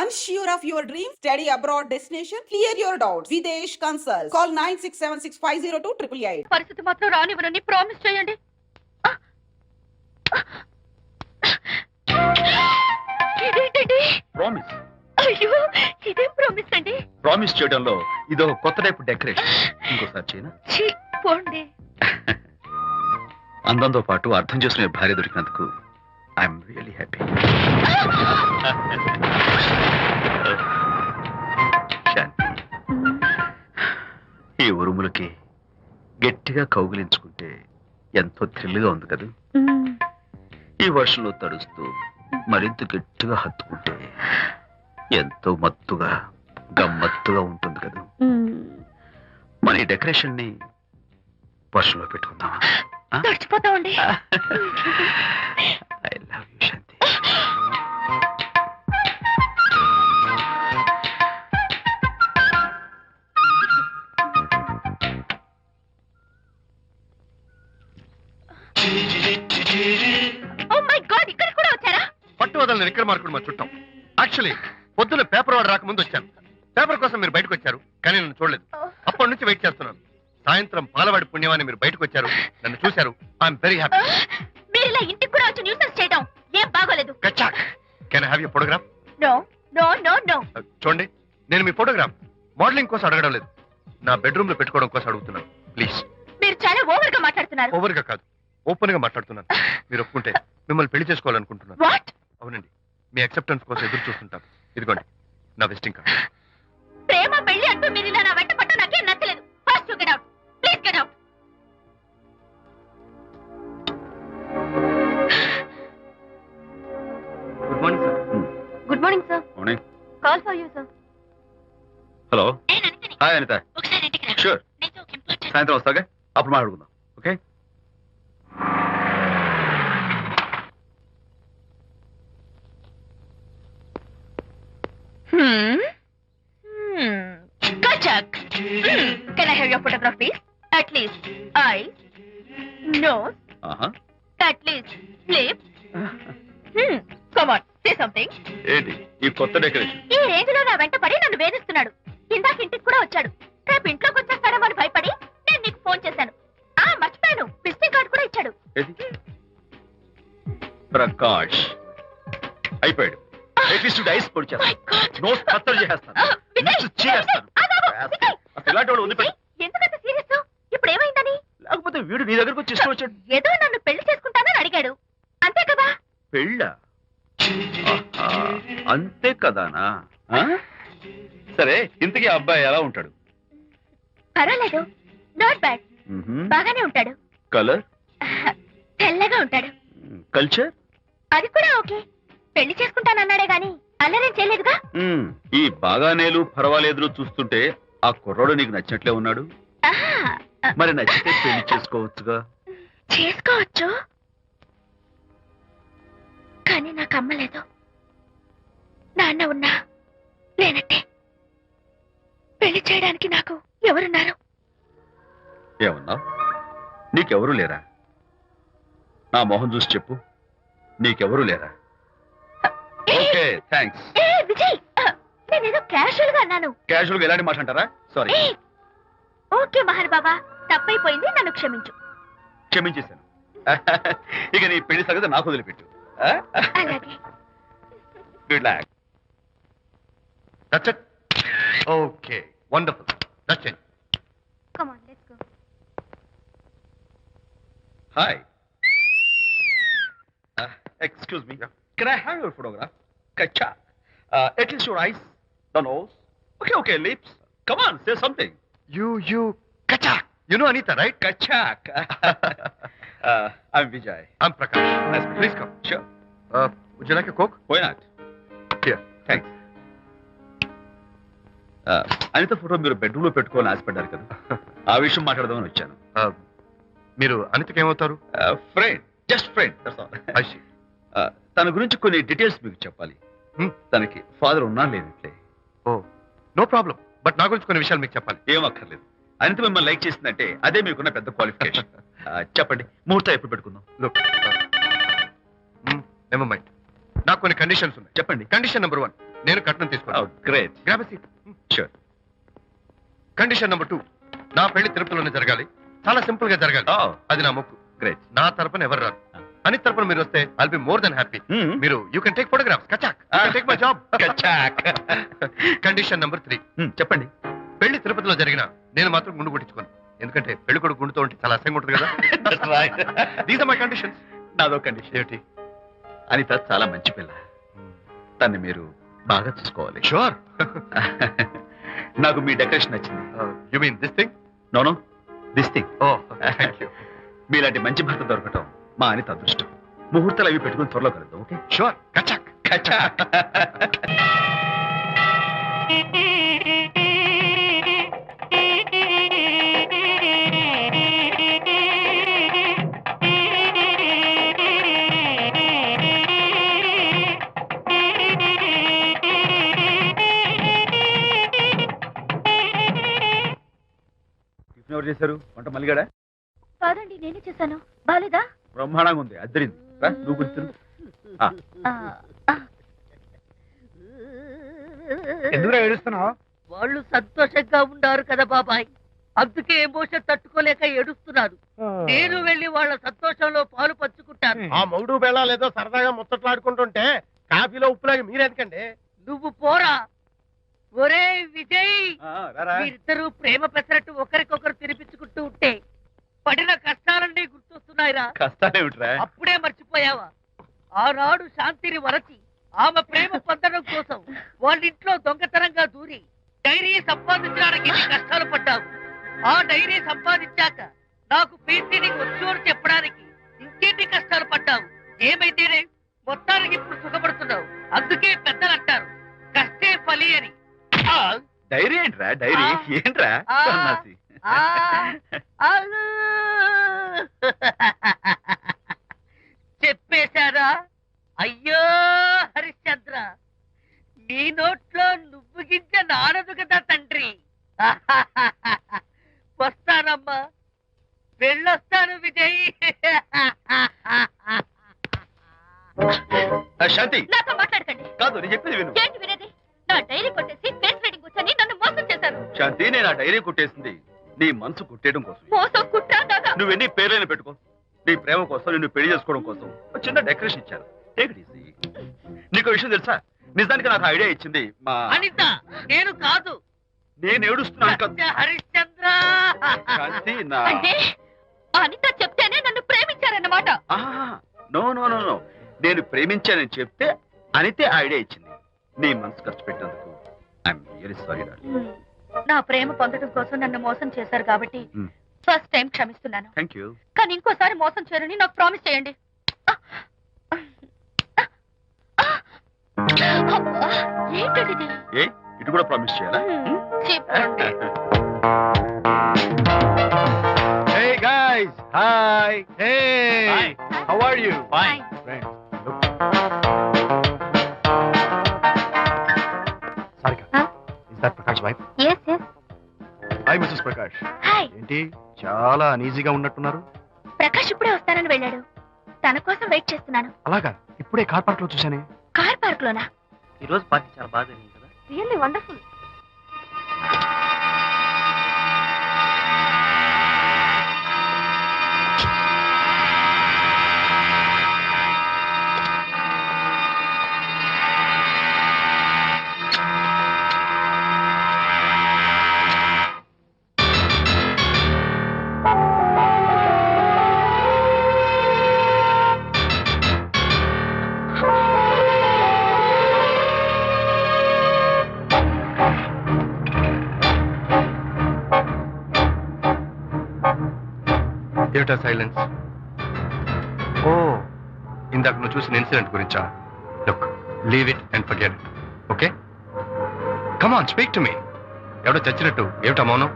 Unsure of your dream? Study abroad destination? Clear your doubts. Videsh Consult. Call 9676502888. పరిస్థితి మాత్రం రానివ్వనని promise చేయండి. ఇదేంటండి? Promise. అయ్యో, ఇదేం ప్రామిస్ అండి? ప్రామిస్ చేయడంలో ఇదో కొత్త టైప్ డెకరేషన్. ఇంకోసారి చేయనా? ఛీ, పోండి. అందంతో పాటు అర్థం చేసుకునే భార్య దొరికినందుకు ఐఎమ్ రియలీ హ్యాపీ. శాంతి, ఈ ఉరుములకి గట్టిగా కౌగిలించుకుంటే ఎంతో థ్రిల్గా ఉంది కదా. ఈ వర్షంలో తడుస్తూ మరింత గట్టిగా హత్తుకుంటే ఎంతో మత్తుగా గమ్మత్తుగా ఉంటుంది కదా. మన ఈ డెకరేషన్ ని వర్షంలో పెట్టుకుందామా? తడిచిపోతామండి. I love you Shanti. Oh my God, ఇక్కడ కూడా వచ్చారా? పట్టు వదలని నిక్కర మార్కుడు మా చుట్టాం. యాక్చువల్లీ పొద్దున్న పేపర్ వాడు రాకముందు వచ్చాను. పేపర్ కోసం మీరు బయటకు వచ్చారు, కానీ నన్ను చూడలేదు. అప్పటి నుంచి వెయిట్ చేస్తున్నాను. సాయంత్రం పాలవాడి పుణ్యమాన్ని మీరు బయటకు వచ్చారు, నన్ను చూశారు. I'm very happy. మీరు ఇలా ఇంటికి కూడా వచ్చి న్యూసెన్స్ చేయడం ఏం బాగోలేదు. Can I have your photograph? No no no no. చూడండి, నేను మీ ఫోటోగ్రాఫ్ మోడలింగ్ కోసం అడగడం లేదు, నా బెడ్రూమ్ లో పెట్టుకోవడం కోసం అడుగుతున్నాను. ప్లీజ్. మీరు చాలా ఓవర్ గా మాట్లాడుతున్నారు. ఓవర్ గా కాదు, ఓపెన్ గా మాట్లాడుతున్నాను. మీరు ఒప్పుకుంటే మిమ్మల్ని పెళ్లి చేసుకోవాలనుకుంటున్నాను. వాట్? అవునండి, మీ అక్సెప్టెన్స్ కోసం ఎదురు చూస్తుంటాను. ఇదిగోండి నా విజిటింగ్ కార్డ్. ప్రేమ పెళ్లి అంటూ మీరు ఇలా నా వెంట పట్ట నాకేం నచ్చలేదు. First get out, please get out. Good morning sir. Good morning sir. Morning. Call for you sir. Hello. నేను అనితని. హాయ్ అనిత. ఒకసారి ఇంటికి రా. షూర్. నీతో ఒక ఇంపార్టెంట్. సాయంత్రం వస్తాగా, అప్పుడు మాట్లాడుకుందాం. Okay. Kachak. Can I have your photograph, please? At least eyes, nose, at least lips. Come on, say something. ఏంటి ఈ కొత్త డెకరేషన్? ఈ రేంజ్ లో నా వెంట పడి నన్ను వేధిస్తున్నాడు. ఇందాక ఇంటికి కూడా వచ్చాడు. రేపు ఇంట్లోకి వచ్చేస్తాడేమో అని భయపడి నేను నీకు ఫోన్ చేశాను. మర్చిపోయాను, విజిటింగ్ కార్డు కూడా ఇచ్చాడు. ప్రకాష్ అయిపోయాడు. ఐస్ పొడి My God. నోట్ కత్తలు చేసేస్తాను. విజయ్, చేస్తాను. విజయ్, ఇలాంటి వాడు వదిలిపెట్టు. ఎందుకంత సీరియస్? ఇప్పుడు ఏమైందని? లేకపోతే వీడు నీ దగ్గరకు వచ్చి ఇష్టం వచ్చాడు. ఏదో నన్ను పెళ్లి చేసుకుంటానని అడిగాడు, అంతే కదా? పెళ్ళా? అంతే కదానా? సరే, ఇంతకీ ఆ అబ్బాయి ఎలా ఉంటాడు? పర్వాలేదు, నాట్ బ్యాడ్, బాగానే ఉంటాడు. కలర్? తెల్లగా ఉంటాడు. కల్చర్? అది కూడా ఓకే. పెళ్లి చేసుకుంటానన్నాడే గాని అల్లరేం చేయలేదుగా. ఈ బాగానేలు పర్వాలేదులు చూస్తుంటే ఆ కుర్రోడు నీకు నచ్చినట్లే ఉన్నాడు. మరి నచ్చితే పెళ్లి చేసుకోవచ్చుగా. చేసుకోవచ్చు, కానీ నాకు అమ్మ లేదు, నాన్న ఉన్నా లేనట్టే. పెళ్లి చేయడానికి నాకు ఎవరున్నారు? ఏమన్నావు? నీకెవరూ లేరా? నా మొహం చూసి చెప్పు, నీకెవరూ లేరా? Okay, thanks. విజయ్, నేనేదో క్యాషువల్ గా అన్నాను. క్యాజువల్ గా ఎలాంటి మాట అంటారా? సారీ. ఓకే మహర్ బాబా, తప్పైపోయింది, నన్ను క్షమించు. క్షమించేశాను. ఇక నీ పెళ్లి సంగతి నాకు వదిలిపెట్టు. అలాగే. Good luck. That's it. Okay, wonderful. That's it. Come on, let's go. Hi. Excuse me. Can I have your photograph? Kacha. At least your eyes, the nose. Okay, lips. Come on, say something. You, Kachak. You know Anita, right? Kachak. I'm Vijay. I'm Prakash. Nice. Please come. Sure. Would you like a Coke? Why not? Here. Thanks. Anitha photo మీరు bedroom లో పెట్టుకోవాలని ఆశపడ్డారు కదా, ఆ విషయం మాట్లాడదామని వచ్చాను. మీరు అనితకి ఏమవుతారు? Friend, just friend. తన గురించి కొన్ని డీటెయిల్స్ మీకు చెప్పాలి. తనకి ఫాదర్ ఉన్నా లేనట్లే. ఓ, నో ప్రాబ్లం. బట్ నా గురించి కొన్ని విషయాలు మీకు చెప్పాలి. ఏం అక్కర్లేదు. అనిత మిమ్మల్ని లైక్ చేసిందంటే అదే మీకున్న పెద్ద క్వాలిఫికేషన్. చెప్పండి, ముహూర్తం ఎప్పుడు పెట్టుకుందాం? నెవర్ మైండ్, నాకు కొన్ని కండిషన్స్ ఉన్నాయి. చెప్పండి. కండిషన్ నెంబర్ 1, నేను కట్నం తీసుకున్నాను. Great. Grab seat. Sure. Condition number 2, నా పెళ్లి తిరుపతిలోనే జరగాలి. చాలా సింపుల్ గా జరగాలి. అది నా మొక్కు. గ్రేట్. నా తరపున ఎవరు రారు. అని తరపున మీరు వస్తే I'll be more than happy. మీరు యూ కెన్ టేక్ ఫోటోగ్రాఫ్స్. కచాక్. Take my job. కచాక్. కండిషన్ నెంబర్ 3, చెప్పండి. పెళ్లి తిరుపతిలో జరిగిన నేను మాత్రం గుండు కొట్టించుకోను. ఎందుకంటే పెళ్లి కొడుకు గుండుతో ఉంటే చాలా అసహ్యంగా ఉంటుంది కదా. These are my conditions. నాదో కండిషన్. ఏమిటి? అనిత చాలా మంచి పిల్ల. తన్ని మీరు బాగా చూసుకోవాలి. షూర్. నాకు మీ డెకరేషన్ నచ్చింది. You mean this thing? No this thing. Oh thank you. మీలాంటి మంచి భర్త దొరకటం మా అనిత అదృష్టం. ముహూర్తాలు అవి పెట్టుకుని త్వరలో కలుద్దాం. ఓకే? షూర్. కచాక్. కచాక్. ఎవరు చేశారు వంట? మల్లిగాడా? కాదండి, నేనే చేశాను. బాలేదా? బ్రహ్మాండంగా ఉంది. అద్దరింది. రా, నువ్వు కూర్చుని. ఎందుకు ఏడుస్తున్నావు? వాళ్ళు సంతోషంగా ఉన్నారు కదా బాబాయ్, అందుకే ఎమోషన్ తట్టుకోలేక ఏడుస్తున్నారు. నేను వెళ్ళి వాళ్ళ సంతోషంలో పాలు పంచుకుంటాను. ఆ మౌడు బెళ్ళాలేదో సరదాగా ముచ్చట్లాడుకుంటుంటే కాఫీలో ఉప్పులాగి మీరెందుకండి? నువ్వు పోరా. ఒరే విజయ్, రారా. మీరిద్దరూ ప్రేమ పెసరట్టు ఒకరికొకరు తినిపించుకుంటూ ఉంటే పడిన కష్టాలన్నీ గుర్తొస్తున్నాయిరా. కష్టాలేమిట్రా? అప్పుడే మర్చిపోయావా? ఆనాడు శాంతిని వరచి ఆమె ప్రేమ పొందడం కోసం వాళ్ళింట్లో దొంగతనంగా దూరి డైరీ సంపాదించడానికి ఎన్ని కష్టాలు పడ్డావు. ఆ డైరీ సంపాదించాక నాకు పెయింటింగ్ వచ్చు అని చెప్పడానికి ఇంకెన్ని కష్టాలు పడ్డావు. ఏమైతేనే మొత్తానికి ఇప్పుడు సుఖపడుతున్నావు. అందుకే పెద్దలు అంటారు కష్టే ఫలి అని. డైరీ ఏంట్రా? డైరీ ఏంట్రా? ఆ. సన్నాసి. ఆ, అలు. చెప్పేశారా? అయ్యో హరిశ్చంద్ర, నీ నోట్లో నువ్వు గింజ నానదు కదా తండ్రి. వస్తానమ్మా, వెళ్ళొస్తాను విజయ్. శాంతి, నాతో మాట్లాడకండి. కాదు నేను చెప్పేది విను. ఏంటి వినేది? నా డైరీ కొట్టేసి ఫేస్ రీడింగ్ వచ్చని నన్ను మోసం చేశారు. శాంతి, నేను ఆ డైరీ కుట్టేసింది నీ మనసు కుట్టేయడం కోసం. మోసం కుట్రా దాకా. నువ్వెన్ని పేర్లైనా పెట్టుకో, నీ ప్రేమ కోసం, నిన్ను పెళ్లి చేసుకోవడం కోసం ఒక చిన్న డెకరేషన్ ఇచ్చాను. Take it easy. నీకు విషయం తెలుసా? నిజానికి నాకు ఐడియా ఇచ్చింది మా అనిత, నేను కాదు. నేను ఏడుస్తున్నాను కదా. సత్య హరిశ్చంద్ర. శాంతి, నా అంటే అనిత చెప్తేనే నన్ను ప్రేమించారన్నమాట. నో నో నో నో నేను ప్రేమించానని చెప్తే అనితే ఐడియా ఇచ్చింది. నీ మనసు ఖర్చు పెట్టినందుకు ఐఎమ్ రియల్లీ సారీ డార్లింగ్. నా ప్రేమ పొందడం కోసం నన్ను మోసం చేశారు కాబట్టి ఫస్ట్ టైం క్షమిస్తున్నాను. Thank you. కానీ ఇంకోసారి మోసం చేయరని నాకు ప్రామిస్ చేయండి. ఏంటది? ఏ ఇటు కూడా ప్రామిస్ చేయాలా? చెప్పండి. Hey guys, hi. Hey, Hi. how are you? Fine. Friends, look. Sarika, Huh? is that Prakash wife? Yes, yes. Hi, Mrs. Prakash. Hi. ఏంటి చాలా అనీజీగా ఉన్నట్టున్నారు? ప్రకాష్ ఇప్పుడే వస్తానని వెళ్ళాడు. తన కోసం వెయిట్ చేస్తున్నాను. అలాగా, ఇప్పుడే కార్ పార్క్ లో చూశానే. కార్ పార్క్ లోనా? ఈ రోజు పార్టీ చాలా బాగా జరిగింది కదా. Really wonderful. ఏమిటా సైలెన్స్? ఓ, ఇందాక నువ్వు చూసిన ఇన్సిడెంట్ గురించా? Look, leave it and forget it. Okay, come on, speak to me. ఎవడో చచ్చినట్టు ఏమిటా మౌనం?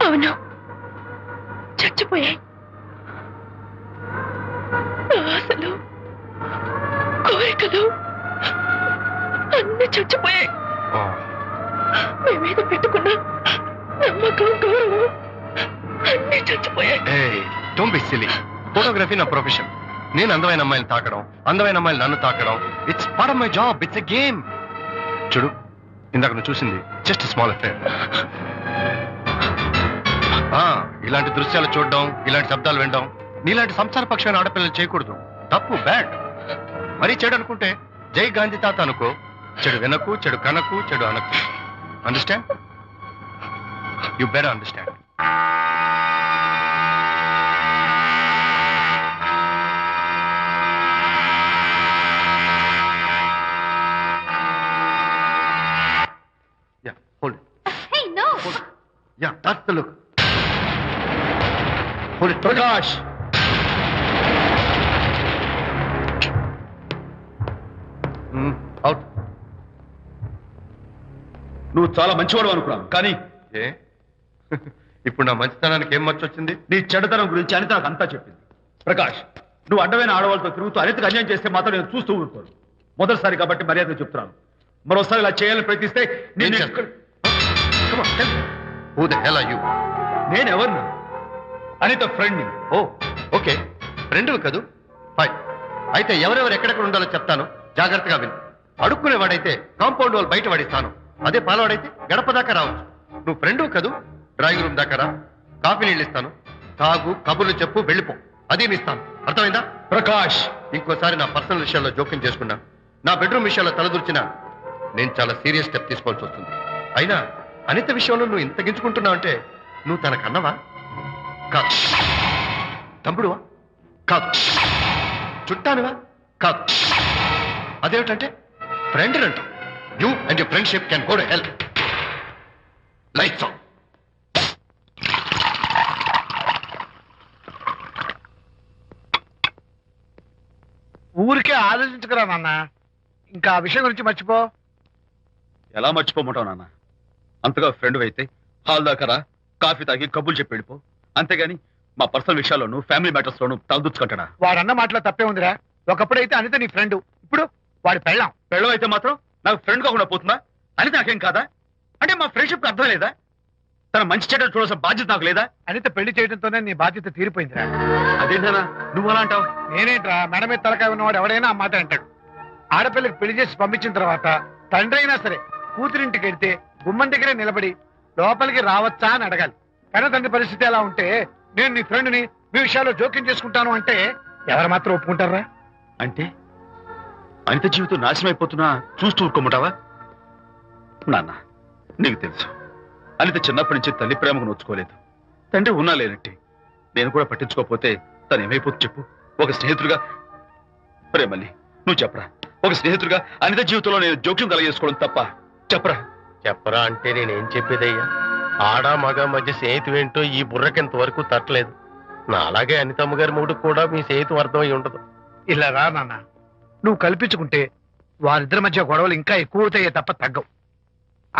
అవును, చచ్చిపోయాయి. ఆశలు, కోరికలు అన్ని చచ్చిపోయాయి. ఓ, మేమేద పెట్టుకున్న నమ్మకం, గౌరవం అన్ని చచ్చిపోయాయి. ఏయ్, డోంట్ బి సిల్లీ. ఫోటోగ్రఫీ నా ప్రొఫెషన్. నేను అందమైన అమ్మాయిని తాకడం, అందమైన అమ్మాయిలు నన్ను తాకడం, it's part of my job. It's a game. చూడు, ఇందాక నువ్వు చూసింది జస్ట్ స్మాల్ అఫేర్. ఇలాంటి దృశ్యాలు చూడడం, ఇలాంటి శబ్దాలు వినడం నీలాంటి సంసారపక్షమైన ఆడపిల్లలు చేయకూడదు. తప్పు, బ్యాడ్. మరీ చెడు అనుకుంటే జై గాంధీ తాత అనుకో. చెడు వినకు, చెడు కనకు, చెడు అనకు. Understand? You better understand. Hold it. Hey, no! Yeah, that's the look. Hold it. Prakash, Out. నువ్వు చాలా మంచివాడు అనుకున్నాను, కానీ ఏ ఇప్పుడు నా మంచితనానికి ఏం మచ్చ వచ్చింది? నీ చెడుతనం గురించి అనిత నాకు అంతా చెప్పింది. ప్రకాష్, నువ్వు అడ్డమైన ఆడవాళ్ళతో తిరుగుతూ అనితకు అన్యాయం చేస్తే మాత్రం నేను చూస్తూ ఉంటాను. మొదటిసారి కాబట్టి మర్యాద చెప్తున్నాను. మరోసారి ఇలా చేయాలని ప్రయత్నిస్తే నేను Come on, tell me. Who the hell are you? నేను ఎవరిని? అనిత ఫ్రెండ్ని. ఓ, ఓకే, ఫ్రెండ్ కదూ. ఫైన్. అయితే ఎవరెవరు ఎక్కడెక్కడ ఉండాలో చెప్తాను, జాగ్రత్తగా విను. అడుక్కునేవాడైతే కాంపౌండ్ వాల్ బయట పడిస్తాను. అదే పాలవాడైతే గడప దాకా రావచ్చు. నువ్వు ఫ్రెండ్ కదూ, డ్రాయింగ్ రూమ్ దాకా రా. కాఫీ నీళ్ళు ఇస్తాను, తాగు, కబుర్లు చెప్పు, వెళ్ళిపో. అది ఇస్తాను. అర్థమైందా? ప్రకాష్, ఇంకోసారి నా పర్సనల్ విషయాల్లో జోక్యం చేసుకున్నా, నా బెడ్రూమ్ విషయాల్లో తలదూర్చినా నేను చాలా సీరియస్ స్టెప్ తీసుకోవాల్సి వస్తుంది. అయినా అనిత విషయంలో నువ్వు ఇంత గించుకుంటున్నావు అంటే నువ్వు తనకన్నవా? కాదు. తమ్ముడువా? కాదు. చుట్టానువా? కాదు. అదేమిటంటే ఫ్రెండ్ అంటావు. You and your friendship can go to hell. Lights on. ఊరికే ఆలోచించుకురా నాన్న, ఇంకా ఆ విషయం గురించి మర్చిపో. ఎలా మర్చిపోమంటావు నాన్న? అంతగా ఫ్రెండ్ అయితే హాల్ దాకా రా, కాఫీ తాగి కబుర్లు చెప్పి వెళ్ళిపో. అంతేగాని మా పర్సనల్ విషయాల్లోనూ ఫ్యామిలీ మ్యాటర్స్ లోనూ తలదూచుకుంటాడా? వాడన్న మాటలో తప్పే ఉందిరా. ఒకప్పుడైతే అనిత నీ ఫ్రెండ్, ఇప్పుడు వాడి పెళ్ళాం. పెళ్ళం అయితే మాత్రం నాకు ఫ్రెండ్ కాకుండా పోతుందా? అనిత నాకేం కాదా? అంటే మా ఫ్రెండ్షిప్ అర్థం లేదా? తన మంచి చెడ్డ చూడాల్సిన బాధ్యత నాకు లేదా? అనిత పెళ్లి చేయడంతోనే నీ బాధ్యత తీరిపోయిందిరా. అదేంటనా నువ్వు అలా అంటావు? నేనేంట్రా, మెడ మీద తలకాయ ఉన్నవాడు ఎవడైనా ఆ మాట అంటాడు. ఆడపిల్లకి పెళ్లి చేసి పంపించిన తర్వాత తండ్రి అయినా సరే కూతురింటికి వెళ్తే గుమ్మం దగ్గరే నిలబడి లోపలికి రావచ్చా అని అడగాలి. కానీ తండ్రి పరిస్థితి ఎలా ఉంటే నేను నీ ఫ్రెండ్ని మీ విషయాల్లో జోక్యం చేసుకుంటాను అంటే ఎవరు మాత్రం ఒప్పుకుంటారా? అంటే అనిత జీవితం నాశనం అయిపోతున్నా చూస్తూ ఊరుకోమంటావా? నాన్న, నీకు తెలుసు అనిత చిన్నప్పటి నుంచి తల్లి ప్రేమకు నోచుకోలేదు. తండ్రి ఉన్నా లేనట్టే. నేను కూడా పట్టించుకోకపోతే తను ఏమైపోతుంది చెప్పు? ఒక స్నేహితుడిగా ప్రేమల్ని నువ్వు చెప్పరా? ఒక స్నేహితుడిగా అనిత జీవితంలో నేను జోక్యం కలగజేసుకోవడం తప్ప? చెప్పరా? చెప్పరా అంటే నేనేం చెప్పేదయ్యా? ఆడ మగ మధ్య స్నేహితం ఏంటో ఈ బుర్రకింత వరకు తట్టలేదు. నా అలాగే అనితమ్మ గారి మూడు కూడా మీ స్నేహితం అర్థమై ఉండదు. ఇలా రా నాన్న, నువ్వు కల్పించుకుంటే వారిద్దరి మధ్య గొడవలు ఇంకా ఎక్కువ అవుతాయే తప్ప తగ్గవు.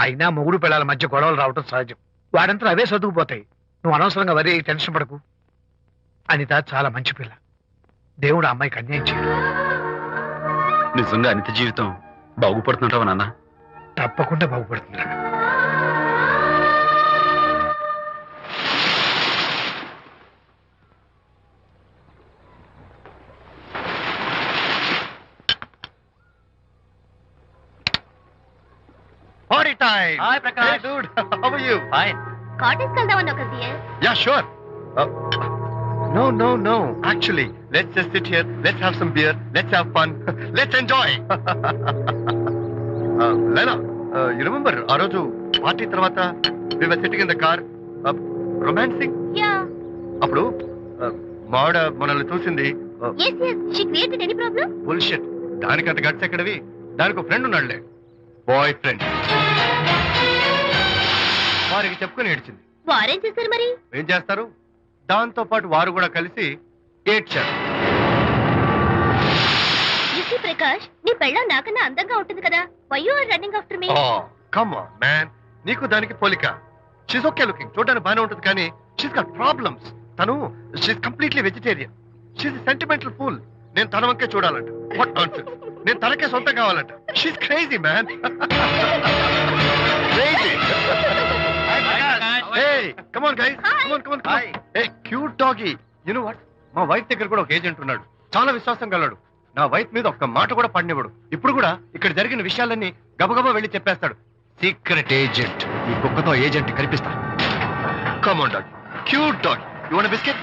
అయినా మొగుడు పిల్లల మధ్య గొడవలు రావటం సహజం. వాడంతా అవే సర్దుకుపోతాయి. నువ్వు అనవసరంగా వరి టెన్షన్ పడకు. అనిత చాలా మంచి పిల్ల. దేవుడు ఆ అమ్మాయికి అన్యాయం చేయడు. నిజంగా అనిత జీవితం బాగుపడుతుంటావా నాన్న? తప్పకుండా బాగుపడుతుందిరా. Party time. Hi, Prakash. Hey, dude. How are you? Fine. Cottage వెళ్దామని ఒక dear. Yeah, sure. No. Actually, let's just sit here. Let's have some beer. Let's have fun. Let's enjoy. Lena, you remember ఆ రోజు party తర్వాత we were sitting in the car, romancing? Yeah. అప్పుడు మావిడ మనల్ని చూసింది. yes she created any problem? Bullshit. దానికంత guts ఎక్కడవి? దానికి ఒక ఫ్రెండ్ ఉన్నాడులే, బాయ్ ఫ్రెండ్. వారికి చెప్పుకొని ఏడ్చింది. వారేం చేశారు మరి? ఏం చేస్తారు? దాంతో పాటు వారు కూడా కలిసి ఏడ్చారు. యూసీ ప్రకాష్, నీ పెళ్ళం నాకన్నా అందంగా ఉంటుంది కదా. Why you are running after me? Come on man, నీకు దానికి పోలిక. షీస్ ఓకే లుకింగ్, చూడడానికి బాగానే ఉంటుంది, కానీ షీస్ గాట్ ప్రాబ్లమ్స్. తను she's completely vegetarian. She's sentimental pool. నేను తన వంకే చూడాలంట. What nonsense. నేను తనకే సొంతం కావాలంట. She's crazy man. Crazy. Hey, come on guys. Hi. Come on. Hey, cute doggy. You know what? మా వైఫ్ దగ్గర కూడా ఒక ఏజెంట్ ఉన్నాడు. చాలా విశ్వాసం గలడు. నా వైఫ్ మీద ఒక్క మాట కూడా పడినివ్వడు. ఇప్పుడు కూడా ఇక్కడ జరిగిన విషయాలన్నీ గబగబా వెళ్ళి చెప్పేస్తాడు. Secret agent. ఈ కుక్కతో ఏజెంట్ కనిపిస్తా. Come on dog, cute dog. You want biscuit?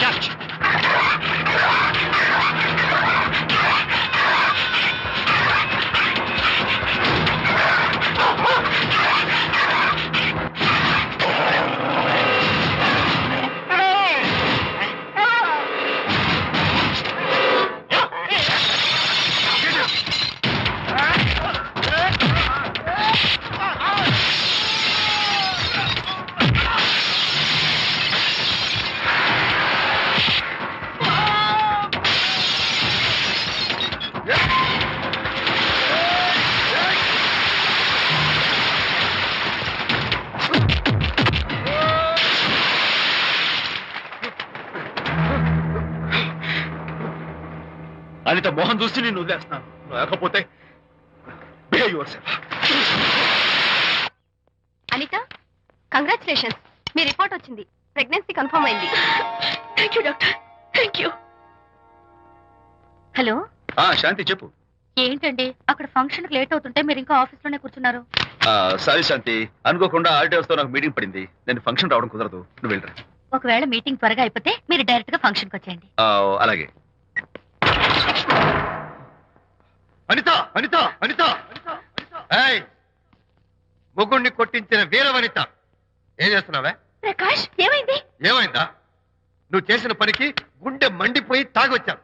Catch. Anitha Mohan చూసి నేను వదిలేస్తున్నాను. లేకపోతే behave yourself. అనిత, కంగ్రాచులేషన్స్, మీ రిపోర్ట్ వచ్చింది. ప్రెగ్నెన్సీ కన్ఫర్మ్ అయింది. Thank you doctor, thank you. Hello, Shanti చెప్పు. ఏంటండి అక్కడ ఫంక్షన్ లేట్ అవుతుంటే మీరు ఇంకా ఆఫీస్ లోనే కూర్చున్నారు? సారీ శాంతి, అనుకోకుండా ఆర్టీఎస్ తో నాకు మీటింగ్ పడింది. నేను ఫంక్షన్ రావడం కుదరదు. నువ్వు వెళ్ళరా. ఒకవేళ మీటింగ్ త్వరగా అయిపోతే మీరు డైరెక్ట్ గా ఫంక్షన్ కి వచ్చేయండి. అలాగే. అనిత, అనిత, అనిత, ఏయ్, ముగ్గుడిని కొట్టించిన వీర వనిత, ఏం చేస్తున్నావే? ప్రకాష్, ఏమైంది? ఏమైందా? నువ్వు చేసిన పనికి గుండె మండిపోయి తాగొచ్చాను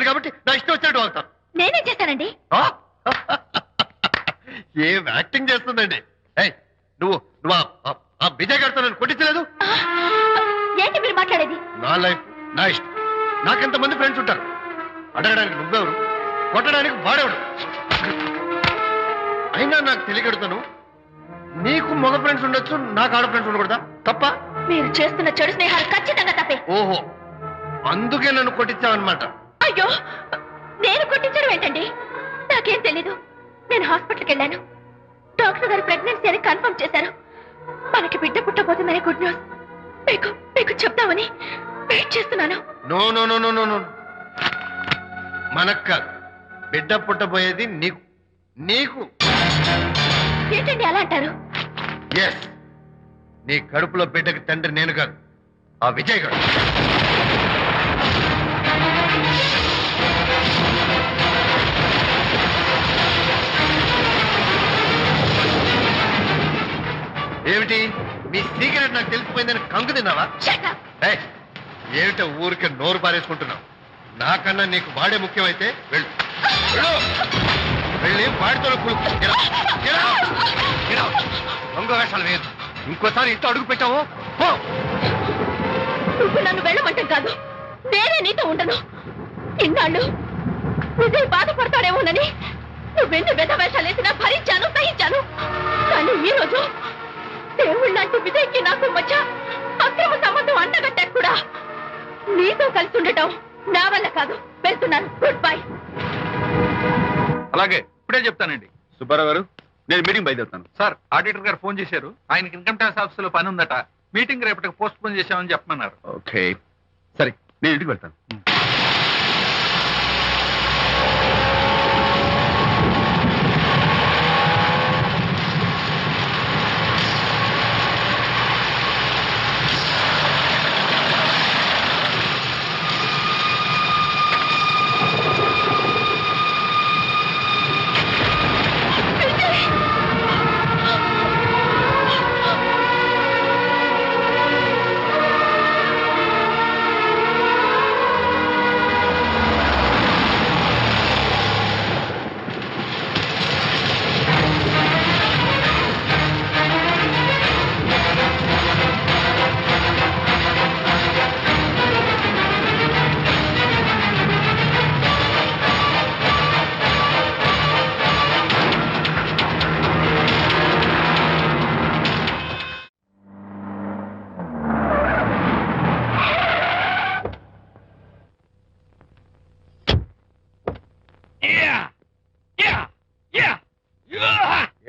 కాబట్టి నా ఇష్టం వచ్చినట్టు అవుతాను. నేనేం చేశానండి? ఏం యాక్టింగ్ చేస్తుందండి. ఏయ్, నువ్వు నువ్వు ఆ విజయ్ గారితో నన్ను కొట్టించలేదు. ఏంటి మీరు మాట్లాడేది? నా లైఫ్ నా ఇష్టం. నాకెంతమంది ఫ్రెండ్స్ ఉంటారు. అడగడానికి నువ్వెవరు, కొట్టడానికి వాడేవాడు. అయినా నాకు తెలియగడుతాను, నీకు మగ ఫ్రెండ్స్ ఉండొచ్చు, నాకు ఆడ ఫ్రెండ్స్ ఉండకూడదా? తప్ప? మీరు చేస్తున్న చెడు స్నేహాలు ఖచ్చితంగా తప్పే. ఓహో, అందుకే నన్ను కొట్టించావన్నమాట. అయ్యో, నేను కొట్టించడం ఏంటండి? నాకేం తెలీదు. నేను హాస్పిటల్కి వెళ్ళాను. డాక్టర్ గారు ప్రెగ్నెన్సీ అని కన్ఫర్మ్ చేశారు. మనకి బిడ్డ పుట్టబోతుందని గుడ్ న్యూస్ మీకు మీకు చెప్తామని వెయిట్ చేస్తున్నాను. No no no no no no, మనక్క బిడ్డ పుట్టబోయేది నీకు. నీకు ఏంటండి అలా అంటారు? ఎస్, నీ కడుపులో బిడ్డకి తండ్రి నేను కాదు, ఆ విజయ్ గారు. ఏమిటి మీ సీక్రెట్ నాకు తెలిసిపోయిందని కంగు తిన్నావా? Shut up. ఏయ్, ఏమిటో ఊరికే నోరు పారేసుకుంటున్నావు? నాకన్నా నీకు వాడే ముఖ్యమైతే వెళ్ళు, వెళ్ళు. వెళ్ళి వాడితో దొంగ వేషాలు వేయదు. ఇంకోసారి ఇంట్లో అడుగు పెట్టావో పో. నువ్వు నన్ను వెళ్ళమంటాం కాదు, నేనే నీతో ఉండను. ఇన్నాళ్ళు విజయ్ బాధపడతాడేమోనని నువ్వెన్ని వేషాలు వేసినా భరించాను, సహించాను. కానీ ఈ రోజు దేవుళ్ళంటూ విజయ్కి నాకు మధ్య అక్రమ సంబంధం అంటగట్టా కూడా నీతో కలిసి ఉండటం నా వల్ల కాదు. వెళ్తున్నాను, గుడ్ బై. అలాగే, ఇప్పుడే చెప్తానండి. సుబ్బారావు గారు, నేను మీటింగ్ బయలుదేరుతాను. సార్, ఆడిటర్ గారు ఫోన్ చేశారు. ఆయనకి ఇన్కమ్ ట్యాక్స్ ఆఫీస్ లో పని ఉందట. మీటింగ్ రేపటికి పోస్ట్ పోన్ చేశామని చెప్పమన్నారు. ఓకే, సరే, నేను ఇంటికి వెళ్తాను.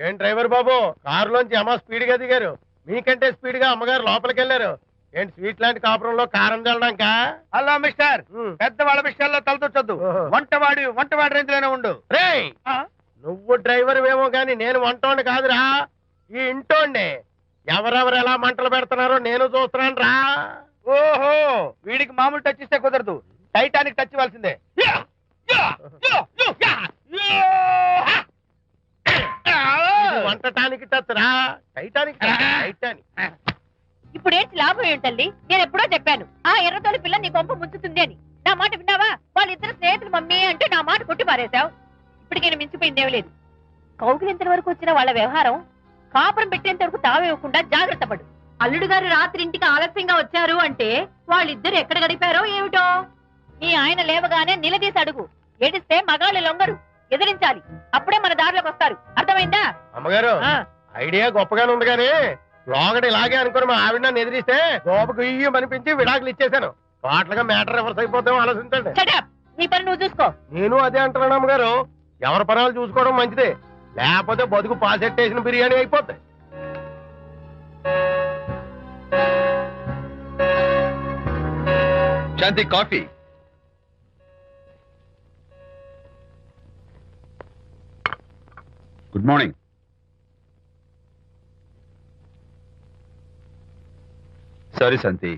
ఏం డ్రైవర్ బాబు, కారులోంచి అమ్మ స్పీడ్ గా దిగారు. మీకంటే స్పీడ్ గా అమ్మగారు లోపలికి వెళ్ళారు. ఏంటి స్వీట్ లాంటి కాపురంలో కారం చల్లడానికా? హలో మిస్టర్, పెద్దవాళ్ళ విషయాల్లో తలదొచ్చొద్దు. ఓహో. వంటవాడి రేంజ్ లోనే ఉండు. రేయ్ నువ్వు డ్రైవర్ ఏమో గాని నేను వంటోండి కాదురా, ఈ ఇంటోండి. ఎవరెవరు ఎలా మంటలు పెడుతున్నారో నేను చూస్తున్నాను రా. ఓహో, వీడికి మామూలు టచ్ ఇస్తే కుదరదు, టైటానిక్ టచ్ ఇవ్వాల్సిందే. ఇది వంటటానికి టచ్ రా, టైటానిక్ టైటానిక్. ఇప్పుడు ఏంటి లాభం ఏంటల్లి? నేను ఎప్పుడో చెప్పాను ఆ ఎర్రతోలి పిల్ల నీ కొంప ముంచుతుంది అని. నా మాట విన్నావా? వాళ్ళిద్దరు స్నేహితులు మమ్మీ అంటే నా మాట కొట్టి పారేశావు. ఇప్పటికి నేను మించిపోయిందేం లేదు. కౌగిలింత వరకు వచ్చిన వాళ్ళ వ్యవహారం కాపురం పెట్టేంత వరకు తావేవ్వకుండా జాగ్రత్త పడు. అల్లుడు గారు రాత్రి ఇంటికి ఆలస్యంగా వచ్చారు అంటే వాళ్ళిద్దరు ఎక్కడ గడిపారో ఏమిటో. నీ ఆయన లేవగానే నిలదీసి అడుగు. ఏడిస్తే మగాళ్ళు లొంగరు, ఎదిరించాలి. అప్పుడే మన దారిలోకి వస్తారు. అర్థమైందా? అమ్మగారు ఐడియా గొప్పగానే ఉంది కానీ లోగడ ఇలాగే అనుకుని మా ఆవిడ నన్ను ఎదిరిస్తే గోపకు ఇయ్యం అనిపించి విడాకులు ఇచ్చేశాను. టోటల్ గా మ్యాటర్ రివర్స్ అయిపోతాం ఆలోచించండి. Shut up. నీ పని నువ్వు చూసుకో. నేను అదే అంటున్నాను అమ్మగారు, ఎవరి పనాలు చూసుకోవడం మంచిదే, లేకపోతే బతుకు పాసెట్టేసిన బిర్యానీ అయిపోతాయి. శాంతి కాఫీ. Good morning. సారీ శాంతి,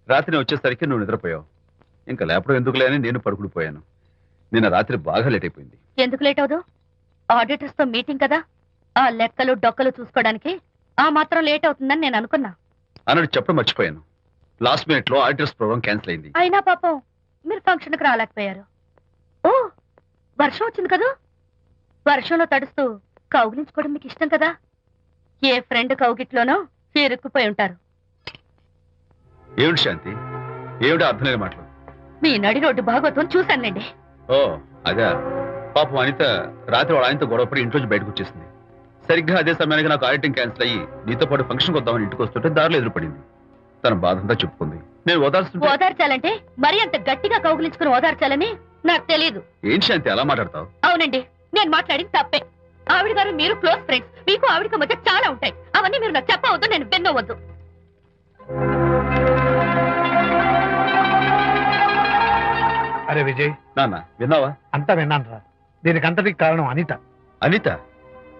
రాత్రి వచ్చేసరికి నువ్వు నిద్రపోయావు. ఇంకా లేపడం ఎందుకులే అని నేను పడుకుని పోయాను. నిన్న రాత్రి బాగా లేట్ అయిపోయింది. ఎందుకు లేట్ అవదు? ఆడిటర్స్ తో మీటింగ్ కదా, ఆ లెక్కలు డొక్కలు చూసుకోవడానికి ఆ మాత్రం లేట్ అవుతుందని నేను అనుకున్నా. అన్నట్టు చెప్పడం మర్చిపోయాను. లాస్ట్ మినిట్ లో ఆడిటర్స్ ప్రోగ్రామ్ క్యాన్సిల్ అయింది. అయినా పాపం మీరు ఫంక్షన్ కి రాలేకపోయారు. ఓ వర్షం వచ్చింది కదా, వర్షంలో తడుస్తూ కౌగిలించుకోవడం మీకు ఇష్టం కదా. ఏ ఫ్రెండ్ కౌగిట్లోనో ఇరుక్కుపోయి ఉంటారు. ఏమిటి శాంతి, ఏమిటి అర్థం లేని మాటలు? మీ నడి రోడ్డు భాగవతం చూశానులేండి. ఓ అదే, పాపం అనిత రాత్రి వాళ్ళ ఆయనతో గొడవపడి ఇంట్లోంచి బయటకు వచ్చేసింది. సరిగ్గా అదే సమయానికి నాకు ఆడిటింగ్ క్యాన్సిల్ అయ్యి నీతో పాటు ఫంక్షన్కి వద్దామని ఇంటికి వస్తుంటే దారిలో ఎదురుపడింది. తన బాధంతా చెప్పుకుంది. నేను ఓదార్చాలంటే మరీ అంత గట్టిగా కౌగిలించుకుని ఓదార్చాలని నాకు తెలియదు. ఏం శాంతి అలా మాట్లాడతావు? అవునండి, నేను మాట్లాడింది తప్పే. ఆవిడ గారు మీరు క్లోజ్ ఫ్రెండ్స్, మీకు ఆవిడకి మధ్య చాలా ఉంటాయి. అవన్నీ మీరు నాకు చెప్పవద్దు, నేను విన్నవద్దు. అరే విజయ్, నాన్న విన్నావా? అంతా విన్నాను రా. దీనికి అంతటికి కారణం అనిత. అనిత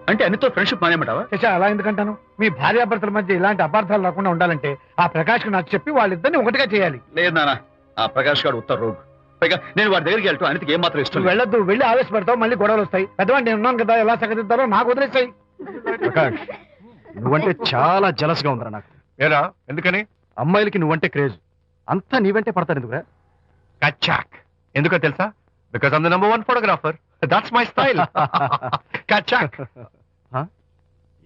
అంటే అనితో ఫ్రెండ్షిప్ మానేమంటావా? శశా, అలా ఎందుకంటాను? మీ భార్యాభర్తల మధ్య ఇలాంటి అపార్థాలు రాకుండా ఉండాలంటే ఆ ప్రకాష్ కు నాకు చెప్పి వాళ్ళిద్దరిని ఒకటిగా చేయాలి. లేదు నాన్న, ఆ ప్రకాష్ గారు ఉత్తర రోగ్. పైగా నేను వాడి దగ్గరికి వెళ్తాను, అనితకి ఏం మాత్రం ఇష్టం నువ్వు వెళ్ళొద్దు, వెళ్ళి ఆవేశపడతావు, మళ్ళీ గొడవలు వస్తాయి. పెద్దవాడు నేను ఉన్నాను కదా, ఎలా సగదిద్దారో నాకు వదిలేస్తాయి. ప్రకాష్, నువ్వంటే చాలా జలస్ గా ఉందిరా నాకు. ఏరా ఎందుకని? అమ్మాయిలకి నువ్వంటే క్రేజ్, అంతా నీవంటే పడతారు ఎందుకురా? కచ్చాక్. ఎందుకో తెలుసా? Because I'm the number 1 photographer. That's my style. కచ్చాక్.